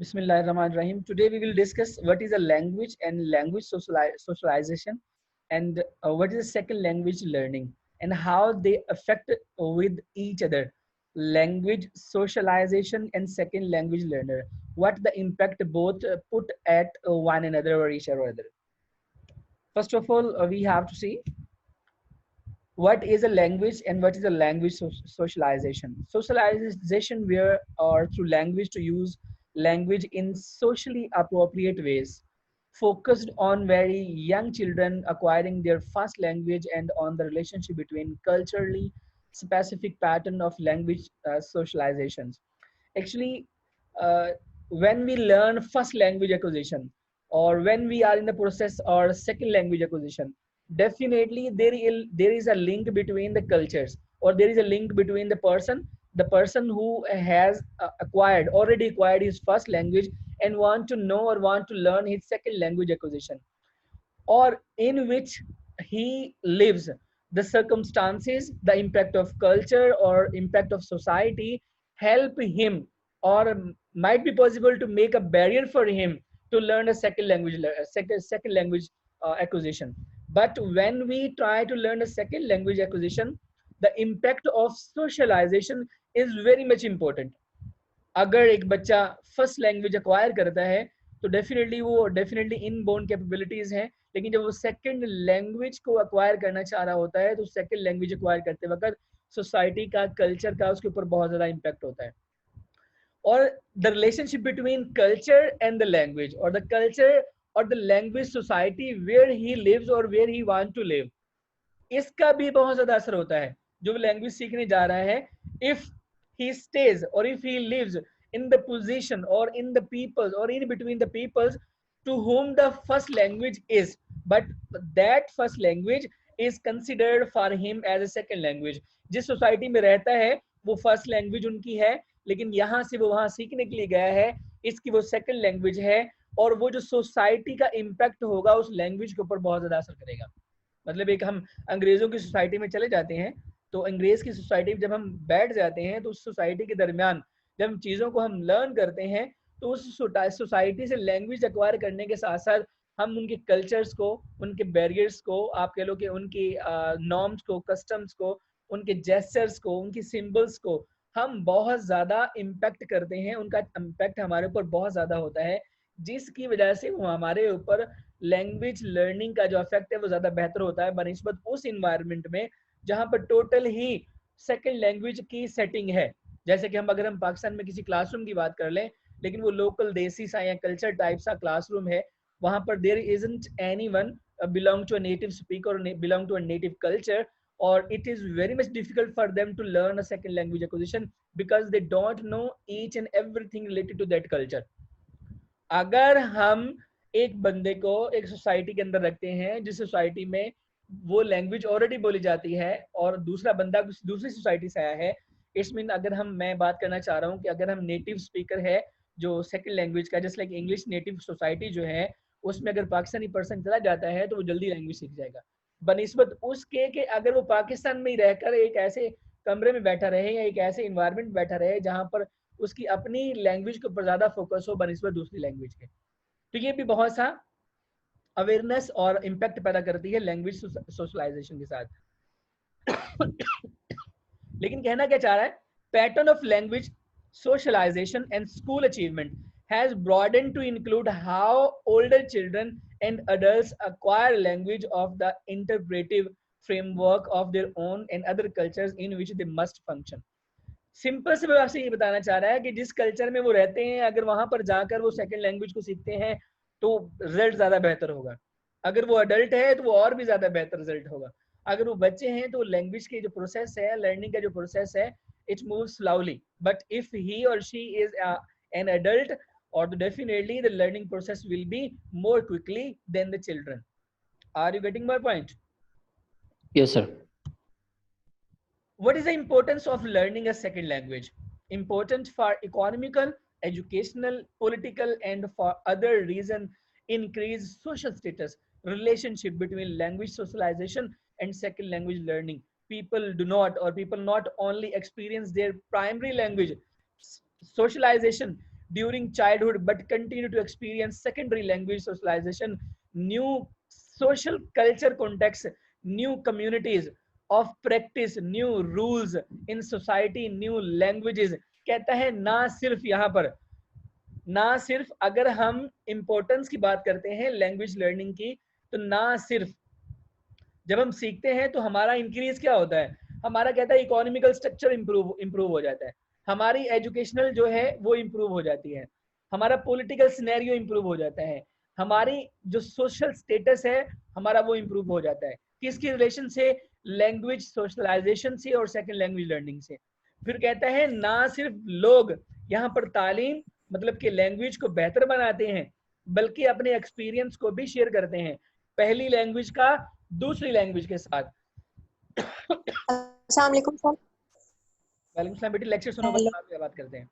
Bismillahirrahmanirrahim. Today we will discuss what is a language and language socialization, and what is a second language learning and how they affect with each other. Language socialization and second language learner. What the impact both put at one another or each other. First of all, we have to see what is a language and what is a language socialization. Socialization where or through language to use language in socially appropriate ways, focused on very young children acquiring their first language and on the relationship between culturally specific pattern of language socializations. Actually, uh, when we learn first language acquisition or when we are in the process or second language acquisition, definitely there is a link between the cultures, or there is a link between the person who has already acquired his first language and want to know or want to learn his second language acquisition, or in which he lives, the circumstances, the impact of culture or impact of society help him, or might be possible to make a barrier for him to learn a second language, second language acquisition. But when we try to learn a second language acquisition, the impact of socialization is very much important. अगर एक बच्चा first language acquire करता है तो definitely वो definitely in born capabilities हैं, लेकिन जब वो सेकंड लैंग्वेज को अक्वायर करना चाह रहा होता है तो सेकंड लैंग्वेज अक्वायर करते वक्त सोसाइटी का, कल्चर का उसके ऊपर बहुत ज़्यादा इम्पैक्ट होता है. और the relationship between culture and the language, और द कल्चर और the language society where he lives और where he want to live, इसका भी बहुत ज्यादा असर होता है. जो लैंग्वेज सीखने जा रहा है, if he stays or if he lives in the position or in the peoples or in between the peoples to whom the first language is, but that first language is considered for him as a second language. जिस society में रहता है वो first language उनकी है, लेकिन यहाँ से वो वहाँ सीखने के लिए गया है, इसकी वो सेकंड लैंग्वेज है, और वो जो सोसाइटी का इम्पैक्ट होगा उस लैंग्वेज के ऊपर बहुत ज्यादा असर करेगा. मतलब एक हम अंग्रेजों की सोसाइटी में चले जाते हैं, तो अंग्रेज की सोसाइटी में जब हम बैठ जाते हैं तो उस सोसाइटी के दरमियान जब हम चीज़ों को हम लर्न करते हैं तो उस सोसाइटी से लैंग्वेज एक्वायर करने के साथ साथ हम उनके कल्चर्स को, उनके बैरियर्स को, आप कह लो कि उनकी नॉर्म्स को, कस्टम्स को, उनके जेस्चर्स को, उनकी सिंबल्स को हम बहुत ज़्यादा इम्पैक्ट करते हैं. उनका इम्पैक्ट हमारे ऊपर बहुत ज़्यादा होता है, जिसकी वजह से वो हमारे ऊपर लैंग्वेज लर्निंग का जो इफेक्ट है वो ज़्यादा बेहतर होता है बनिस्बत उस इन्वायरमेंट में जहाँ पर टोटल ही सेकेंड लैंग्वेज की सेटिंग है. जैसे कि अगर हम पाकिस्तान में किसी क्लासरूम की बात कर लें, लेकिन वो लोकल देसी सा या कल्चर टाइप सा क्लासरूम है, वहाँ पर there isn't anyone belong to a native speaker or belong to a native culture, or it is very much difficult for them to learn a second language acquisition because they don't know each and everything related to that culture. अगर हम एक बंदे को एक society के अंदर रखते हैं जिस सोसाइटी में वो लैंग्वेज ऑलरेडी बोली जाती है और दूसरा बंदा दूसरी सोसाइटी से आया है, इट्स मीन अगर मैं बात करना चाह रहा हूँ कि अगर हम नेटिव स्पीकर है जो सेकंड लैंग्वेज का, जैसे लाइक इंग्लिश नेटिव सोसाइटी जो है, उसमें अगर पाकिस्तानी पर्सन चला जाता है तो वो जल्दी लैंग्वेज सीख जाएगा बनिस्बत उसके कि अगर वो पाकिस्तान में ही रहकर एक ऐसे कमरे में बैठा रहे या एक ऐसे इन्वायरमेंट में बैठा रहे जहाँ पर उसकी अपनी लैंग्वेज के ऊपर ज़्यादा फोकस हो बनिस्बत दूसरी लैंग्वेज के. तो ये भी बहुत सा अवेयरनेस और इम्पैक्ट पैदा करती है लैंग्वेज सोशलाइजेशन के साथ. लेकिन कहना क्या चाह रहा है, pattern of language socialization and school achievement has broadened to include how older children and adults acquire language of the interpretive framework of their own and other cultures in which they must function. Simple से आपसे ये बताना चाह रहा है कि जिस culture में वो रहते हैं अगर वहां पर जाकर वो सेकंड लैंग्वेज को सीखते हैं तो रिजल्ट ज्यादा बेहतर होगा. अगर वो अडल्ट है तो वो और भी ज्यादा बेहतर रिजल्ट होगा. अगर वो बच्चे हैं तो लैंग्वेज के जो प्रोसेस है, लर्निंग का जो प्रोसेस है, it moves slowly, but if he or she is an adult, or definitely the learning process will be more quickly than the children. Are you getting my point? Yes, sir. What is the importance of learning a second language? Important for economical, educational, political, and for other reason, increase social status, relationship between language socialization and second language learning. People do not, or people not only experience their primary language socialization during childhood but continue to experience secondary language socialization, new social culture context, new communities of practice, new rules in society, new languages। कहता है ना सिर्फ यहाँ पर, ना सिर्फ अगर हम इंपॉर्टेंस की बात करते हैं लैंग्वेज लर्निंग की, तो ना सिर्फ जब हम सीखते हैं तो हमारा इंक्रीज क्या होता है, हमारा कहता है इकोनॉमिकल स्ट्रक्चर इंप्रूव हो जाता है, हमारी एजुकेशनल जो है वो इंप्रूव हो जाती है, हमारा पॉलिटिकल सिनेरियो इंप्रूव हो जाता है, हमारी जो सोशल स्टेटस है हमारा वो इंप्रूव हो जाता है। किसकी रिलेशन से, लैंग्वेज सोशलाइजेशन से और सेकंड लैंग्वेज लर्निंग से। फिर कहता है ना सिर्फ लोग यहाँ पर तालीम मतलब कि लैंग्वेज को बेहतर बनाते हैं, बल्कि अपने एक्सपीरियंस को भी शेयर करते हैं पहली लैंग्वेज का दूसरी लैंग्वेज के साथ। अस्सलाम वालेकुम सर। वालेकुम सलाम बेटी, लेक्चर सुनो बस, बाद में बात करते हैं।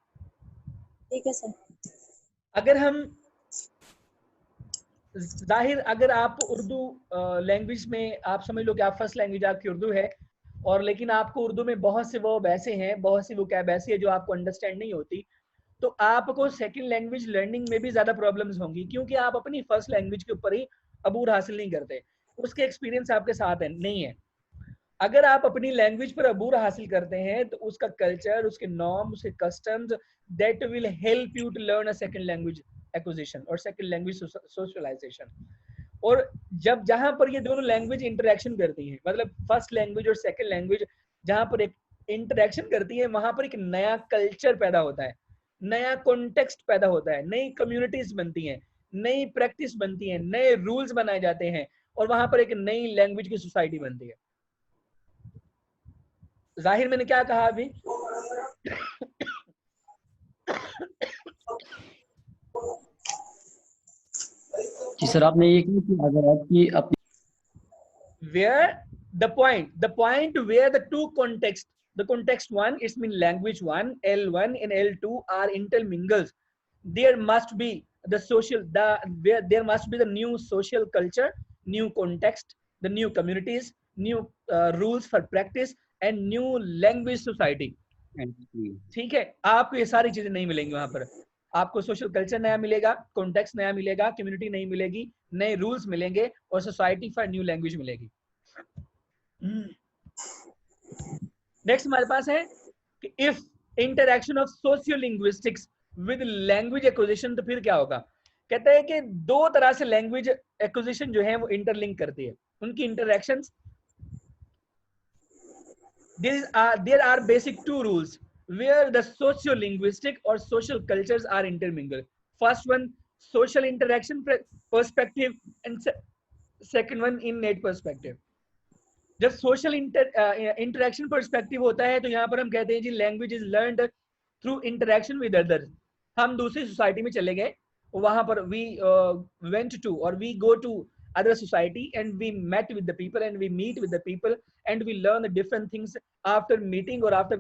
ठीक है सर। अगर हम जाहिर अगर आप उर्दू लैंग्वेज में आप समझ लो कि आप फर्स्ट लैंग्वेज आपकी उर्दू है, और लेकिन आपको उर्दू में बहुत से वर्ब ऐसे हैं, बहुत सी वोकैब ऐसी है जो आपको अंडरस्टैंड नहीं होती, तो आपको सेकंड लैंग्वेज लर्निंग में भी ज्यादा प्रॉब्लम्स होंगी, क्योंकि आप अपनी फर्स्ट लैंग्वेज के ऊपर ही अबूर हासिल नहीं करते, उसके एक्सपीरियंस आपके साथ है नहीं है। अगर आप अपनी लैंग्वेज पर अबूर हासिल करते हैं तो उसका कल्चर, उसके नॉर्म, उसके customs, that will help you to learn a second language acquisition और सेकंड लैंग्वेज सोशलाइजेशन। और जब जहां पर ये दोनों लैंग्वेज इंटरेक्शन करती हैं, मतलब फर्स्ट लैंग्वेज और सेकंड लैंग्वेज जहां पर एक इंटरेक्शन करती है, वहां पर एक नया कल्चर पैदा होता है, नया कॉन्टेक्स्ट पैदा होता है, नई कम्युनिटीज बनती हैं, नई प्रैक्टिस बनती है, नए रूल्स बनाए जाते हैं, और वहां पर एक नई लैंग्वेज की सोसाइटी बनती है। जाहिर मैंने क्या कहा अभी? जी सर, आपने ये कहा कि अगर आपकी अपनी where the point where the two context, the context one, it's mean language one, L1 and L2 are intermingled, there must be the social, where there must be the new social culture, new context, the new communities, new rules for practice and new language society। ठीक है, आपको ये सारी चीजें नहीं मिलेंगी वहां पर, आपको सोशल कल्चर नया मिलेगा, कॉन्टेक्स्ट नया मिलेगा, कम्युनिटी नहीं मिलेगी, नए रूल्स मिलेंगे और सोसाइटी फॉर न्यू लैंग्वेज मिलेगी। नेक्स्ट हमारे पास है कि if interaction of socio linguistics with language acquisition, तो फिर क्या होगा? कहता है कि दो तरह से लैंग्वेज एक्विजिशन जो है वो इंटरलिंक करती है, उनकी interactions, there are basic two rules where the socio-linguistic or social cultures are intermingled. First one, social interaction perspective, and second one, innate perspective. जब सोशल इंटरेक्शन पर्सपेक्टिव होता है तो यहाँ पर हम कहते हैं जी language is learned through interaction with others. हम दूसरी सोसाइटी में चले गए, वहां पर वी वेंट टू और we go to other society and we met with the people and we meet with the people and we learn the different things after meeting or after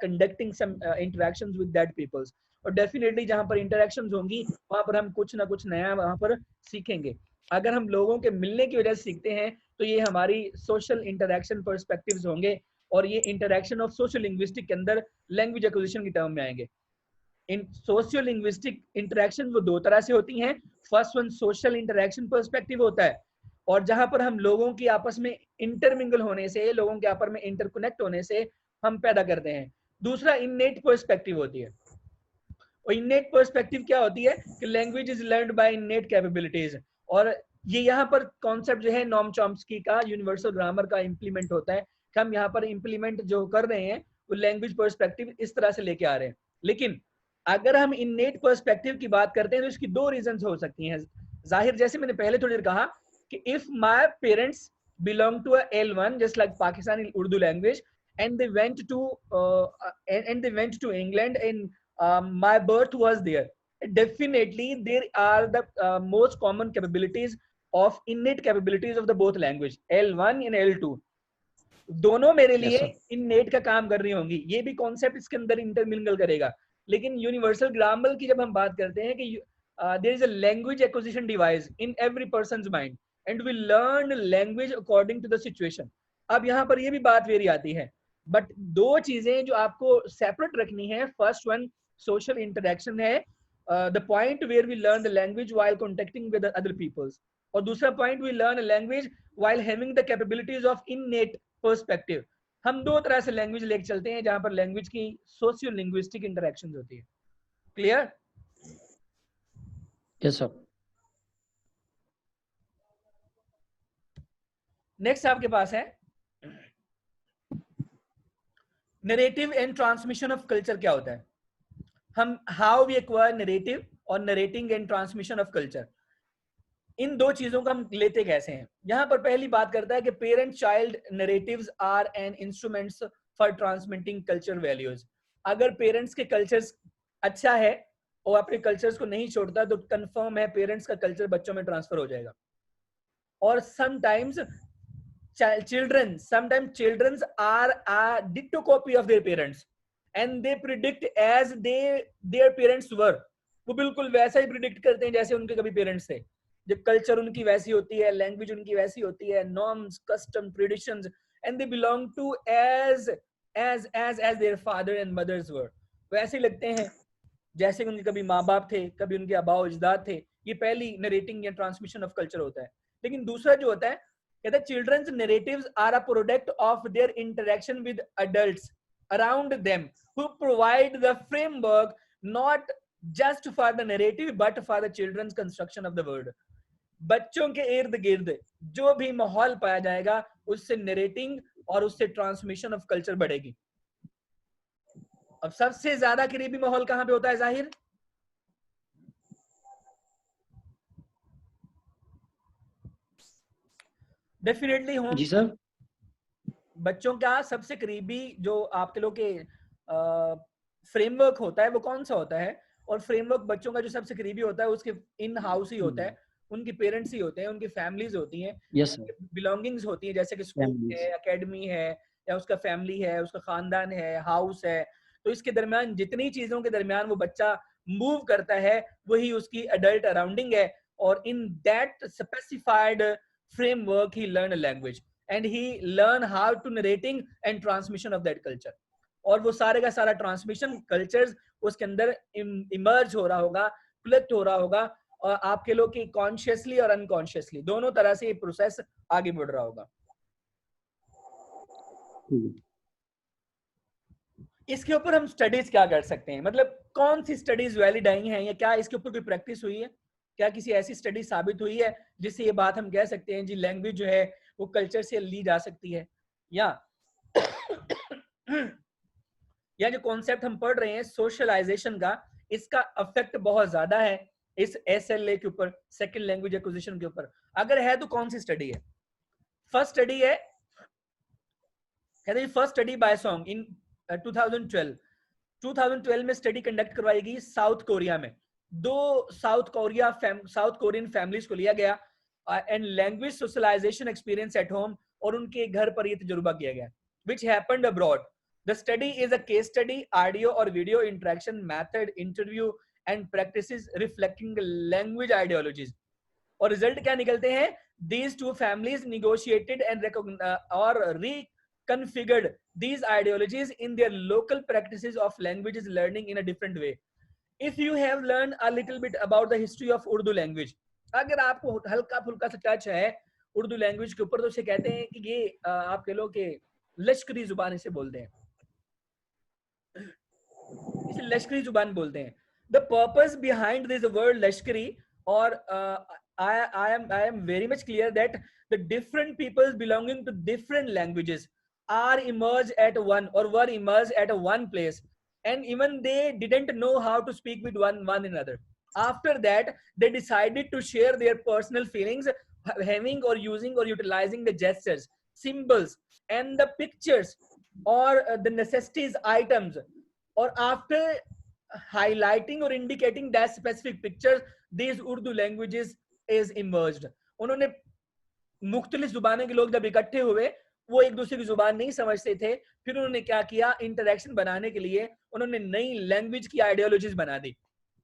conducting some interactions with that peoples। और definitely जहां पर interactions होंगी वहां पर हम कुछ ना कुछ नया वहां पर सीखेंगे। अगर हम लोगों के मिलने की वजह से सीखते हैं तो ये हमारी सोशल इंटरेक्शन पर्सपेक्टिव्स होंगे, और ये इंटरेक्शन ऑफ सोशल लिंग्विस्टिक के अंदर लैंग्वेज एक्विजिशन की टर्म में आएंगे। इन सोशियो लिंग्विस्टिक इंटरेक्शन वो दो तरह से होती हैं। First one social interaction perspective होता है, और जहां पर हम लोगों की आपस में इंटरमिंगल होने से, लोगों के आपस में इंटरकनेक्ट होने से हम पैदा करते हैं। दूसरा इननेट पर्सपेक्टिव होती है, और इननेट पर्सपेक्टिव क्या होती है कि language is learned by innate capabilities, और ये यहाँ पर कॉन्सेप्ट जो है नॉम चॉम्स्की का यूनिवर्सल ग्रामर का इंप्लीमेंट होता है कि हम यहाँ पर इंप्लीमेंट जो कर रहे हैं वो लैंग्वेज पर्सपेक्टिव इस तरह से लेके आ रहे हैं। लेकिन अगर हम इननेट पर्सपेक्टिव की बात करते हैं तो इसकी दो रीजंस हो सकती हैं। जाहिर जैसे मैंने पहले थोड़ी देर कहा कि if my parents belong to a L1 just like Pakistani Urdu language and they went to England and my birth was there, definitely there are the most common capabilities of innate capabilities of the both language L1 and L2 दोनों मेरे लिए innate का काम कर रही होंगी। ये भी कॉन्सेप्ट इसके अंदर इंटरमिंगल करेगा। लेकिन यूनिवर्सल ग्रामर की जब हम बात करते हैं कि there is a language acquisition device in every person's mind and we learn language according to the situation। अब यहाँ पर ये भी बात वेरी आती है, बट दो चीजें जो आपको सेपरेट रखनी है, फर्स्ट वन सोशल इंटरेक्शन है, the point where we learn the language while contacting with the other peoples. और दूसरा point, we learn a language while having the capabilities of innate perspective. हम दो तरह से लैंग्वेज लेके चलते हैं जहां पर लैंग्वेज की सोशियो लिंग्विस्टिक इंटरेक्शन होती है. क्लियर? Yes sir. नेक्स्ट आपके पास है narrative and transmission of culture. क्या होता है? हम हाउ वी एक्वायर नरेटिव और narrating and transmission of culture, इन दो चीजों को हम लेते कैसे हैं. यहां पर पहली बात करता है कि parent child narratives are an instruments for transmitting culture values. अगर पेरेंट्स के कल्चर्स अच्छा है और अपने कल्चर्स को नहीं छोड़ता तो कंफर्म है पेरेंट्स का कल्चर बच्चों में ट्रांसफर हो जाएगा. और sometimes children are a ditto copy of their parents and they predict as their parents were. वो बिल्कुल वैसा ही प्रिडिक्ट करते हैं जैसे उनके कभी पेरेंट्स थे. जब कल्चर उनकी वैसी होती है, लैंग्वेज उनकी वैसी होती है, norms, custom, traditions, and they belong to as their father and mothers were. वैसे ही लगते हैं जैसे उनके कभी माँ बाप थे, कभी उनके आबाओ अजदाद थे. ये पहली नरेटिंग या ट्रांसमिशन ऑफ कल्चर होता है. लेकिन दूसरा जो होता है कहता है children's narratives are a product of their interaction with adults around them who provide the framework not just for the narrative but for the children's construction of the world. बच्चों के इर्द गिर्द जो भी माहौल पाया जाएगा उससे नरेटिंग और उससे ट्रांसमिशन ऑफ कल्चर बढ़ेगी. अब सबसे ज्यादा करीबी माहौल कहां पे होता है जाहिर? Definitely home. जी सर. बच्चों का सबसे करीबी जो आपके लोग के फ्रेमवर्क होता है वो कौन सा होता है? और फ्रेमवर्क बच्चों का जो सबसे करीबी होता है उसके इन हाउस ही होता है, उनके पेरेंट्स ही होते हैं, उनकी फैमिलीज होती हैं, यस सर. बिलोंगिंग्स होती है जैसे कि स्कूल है, एकेडमी है, या उसका फैमिली है, उसका खानदान है, हाउस है. तो इसके दरमियान जितनी चीजों के दरमियान वो बच्चा मूव करता है वही उसकी अडल्ट अराउंडिंग है. और in that specified framework he learn a language and he learn how to narrating and transmission of that culture. और वो सारे का सारा ट्रांसमिशन कल्चर्स उसके अंदर इमर्ज हो रहा होगा, कलेक्ट हो रहा होगा, और आपके लोग की कॉन्शियसली और अनकॉन्शियसली दोनों तरह से ये प्रोसेस आगे बढ़ रहा होगा. इसके ऊपर हम स्टडीज क्या कर सकते हैं? मतलब कौन सी स्टडीज वैलिड आई हैं या क्या इसके ऊपर कोई प्रैक्टिस हुई है? क्या किसी ऐसी स्टडी साबित हुई है जिससे ये बात हम कह सकते हैं जी लैंग्वेज जो है वो कल्चर से ली जा सकती है? या जो कॉन्सेप्ट हम पढ़ रहे हैं सोशलाइजेशन का, इसका इफेक्ट बहुत ज्यादा है इस SLA के ऊपर, सेकंड लैंग्वेज एक्विजिशन के ऊपर. अगर है तो कौन सी स्टडी है? फर्स्ट स्टडी है, कहते हैं first study bye song in 2012 में स्टडी कंडक्ट करवाई गई साउथ कोरिया में. दो साउथ कोरियन फैमिलीज को लिया गया and language socialisation experience at home, और उनके घर पर ये तजुर्बा किया गया which happened abroad. The study is a case study, audio और video interaction method, interview and practices reflecting language ideologies. और रिजल्ट क्या निकलते हैं? These two families negotiated and और reconfigured these ideologies in their local practices of languages learning in a different way. If you have learned a little bit about the history of Urdu language, अगर आपको हल्का फुल्का सा touch है Urdu language के ऊपर, तो उसे कहते हैं कि ये आप कह लो कि लश्करी जुबान इसे बोलते हैं, इसे लश्करी जुबान बोलते हैं. The purpose behind this word लश्करी, और I am very much clear that the different peoples belonging to different languages are emerged at one or were emerged at one place, and even they didn't know how to speak with one another. After that, they decided to share their personal feelings, having or using or utilizing the gestures, symbols, and the pictures or the necessities items. Or after highlighting or indicating that specific pictures, these Urdu languages is emerged. उन्होंने मुख्तलिफ जुबानों के लोग जब इकट्ठे हुए, वो एक दूसरे की जुबान नहीं समझते थे, फिर उन्होंने क्या किया, इंटरेक्शन बनाने के लिए उन्होंने नई लैंग्वेज की आइडियोलॉजीज बना दी.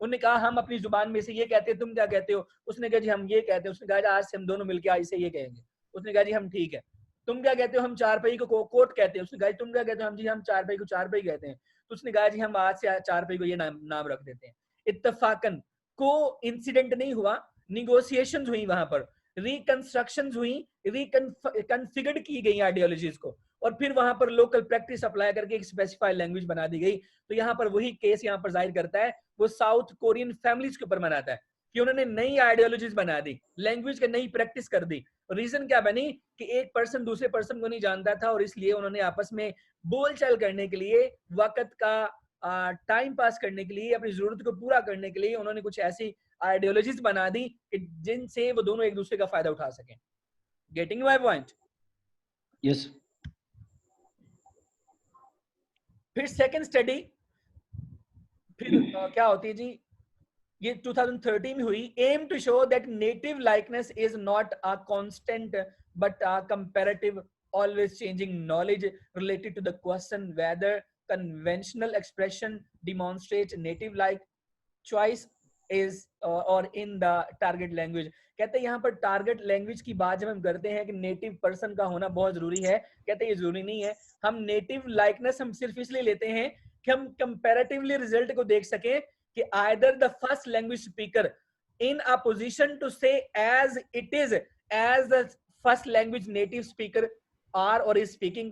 उन्होंने कहा हम अपनी जुबान में से ये कहते हैं, तुम क्या कहते हो? उसने कहा जी हम ये कहते हैं. उसने कहा आज से हम दोनों मिलकर आज से ये कहेंगे. उसने कहा जी हम ठीक है. तुम क्या कहते हो? हम चारपाई को कोट कहते हैं. उसने कहा तुम क्या कहते हो? हम जी हम चारपाई को चारपाई कहते हैं. तो उसने कहा जी हम आज से चारपाई को ये नाम रख देते हैं. इत्तफाकन, को इंसिडेंट नहीं हुआ, निगोशिएशंस हुई, वहां पर रिकंस्ट्रक्शंस हुई, रिकन्फिगर्ड की गई आइडियोलॉजीज को, और फिर वहां पर लोकल प्रैक्टिस अप्लाई करके एक स्पेसिफाइड लैंग्वेज बना दी गई। तो यहाँ पर वही केस यहाँ पर जाहिर करता है, वो साउथ कोरियन फैमिलीज के ऊपर मनाता है कि उन्होंने नई आइडियोलॉजीज बना दी, लैंग्वेज की नई प्रैक्टिस कर दी। रीजन क्या बनी कि एक पर्सन दूसरे पर्सन को नहीं जानता था, और इसलिए उन्होंने आपस में बोलचाल करने के लिए, वक्त का टाइम पास करने के लिए, अपनी जरूरत को पूरा करने के लिए उन्होंने कुछ ऐसी आइडियोलॉजीज बना दी कि जिनसे वो दोनों एक दूसरे का फायदा उठा सकें। Getting my point? यस। फिर सेकंड स्टडी फिर क्या होती है जी, ये 2013 में हुई। Aim to show that native likeness is not a constant but a comparative always changing knowledge related to the question whether conventional expression demonstrates native like choice is or in the target language। कहते हैं यहाँ पर target language की बात जब हम करते हैं कि नेटिव पर्सन का होना बहुत जरूरी है, कहते हैं ये जरूरी नहीं है। हम नेटिव लाइकनेस हम सिर्फ इसलिए लेते हैं कि हम कंपैरेटिवली रिजल्ट को देख सके कि either the first language speaker in a position to say as it is as the first language native speaker are or is speaking,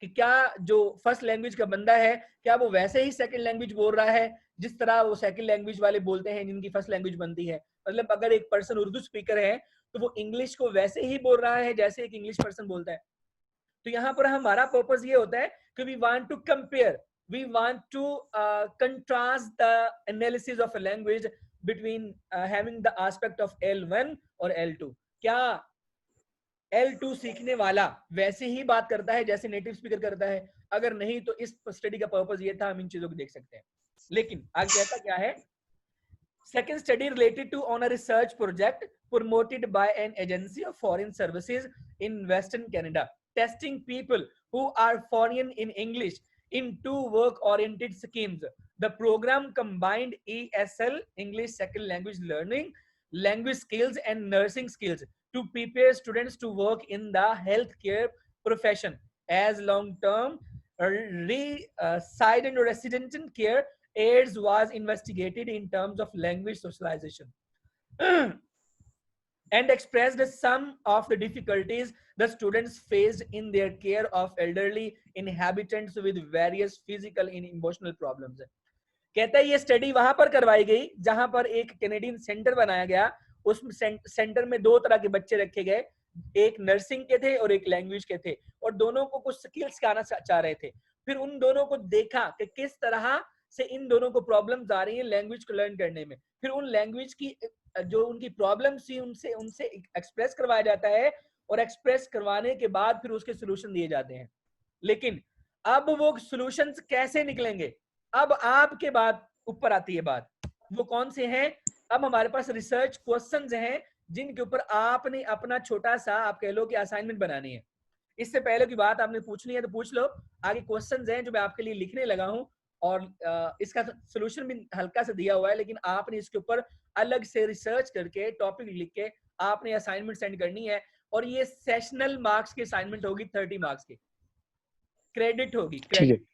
कि क्या जो फर्स्ट लैंग्वेज का बंदा है क्या वो वैसे ही सेकंड लैंग्वेज बोल रहा है जिस तरह वो सेकंड लैंग्वेज वाले बोलते हैं जिनकी फर्स्ट लैंग्वेज बनती है। मतलब अगर एक पर्सन उर्दू स्पीकर है तो वो इंग्लिश को वैसे ही बोल रहा है जैसे एक इंग्लिश पर्सन बोलता है। तो यहाँ पर हमारा पर्पस ये होता है कि we want to compare, we want to contrast the analysis of a language between having the aspect of L1 और L2। क्या L2 सीखने वाला वैसे ही बात करता है जैसे नेटिव स्पीकर करता है? अगर नहीं तो इस स्टडी का पर्पस ये था, हम इन चीजों को देख सकते हैं। लेकिन आगे कहता क्या है, second study related to on a research project promoted by an agency of foreign services in Western Canada, testing people who are foreign in English in two work-oriented schemes. The program combined ESL, English Second Language Learning, language skills and nursing skills to prepare students to work in the healthcare profession as long-term resident or residential care aids was investigated in terms of language socialization and expressed some of the difficulties the students faced in their care of elderly inhabitants with various physical and emotional problems। कहता है ये study वहां पर करवाई गई जहां पर एक कैनेडियन सेंटर बनाया गया। उस सेंटर में दो तरह के बच्चे रखे गए, एक नर्सिंग के थे और एक लैंग्वेज के थे, और दोनों को कुछ स्किल्स सिखाना चाह रहे थे। फिर उन दोनों को देखा कि किस तरह से इन दोनों को प्रॉब्लम्स आ रही हैं लैंग्वेज को लर्न करने में। फिर उन लैंग्वेज की जो उनकी प्रॉब्लम्स थी उनसे एक्सप्रेस करवाया जाता है, और एक्सप्रेस करवाने के बाद फिर उसके सोल्यूशन दिए जाते हैं। लेकिन अब वो सोल्यूशंस कैसे निकलेंगे, अब आपके बाद ऊपर आती है बात, वो कौन से हैं? अब हमारे पास रिसर्च क्वेश्चंस हैं जिनके ऊपर आपने अपना छोटा सा, आप कह लो कि असाइनमेंट बनानी है। इससे पहले की बात आपने पूछनी है तो पूछ लो, आगे क्वेश्चंस हैं जो मैं आपके लिए लिखने लगा हूं, और इसका सोल्यूशन भी हल्का सा दिया हुआ है, लेकिन आपने इसके ऊपर अलग से रिसर्च करके टॉपिक लिख के आपने असाइनमेंट सेंड करनी है। और ये सेशनल मार्क्स की असाइनमेंट होगी, 30 मार्क्स की क्रेडिट होगी, क्रेडिट।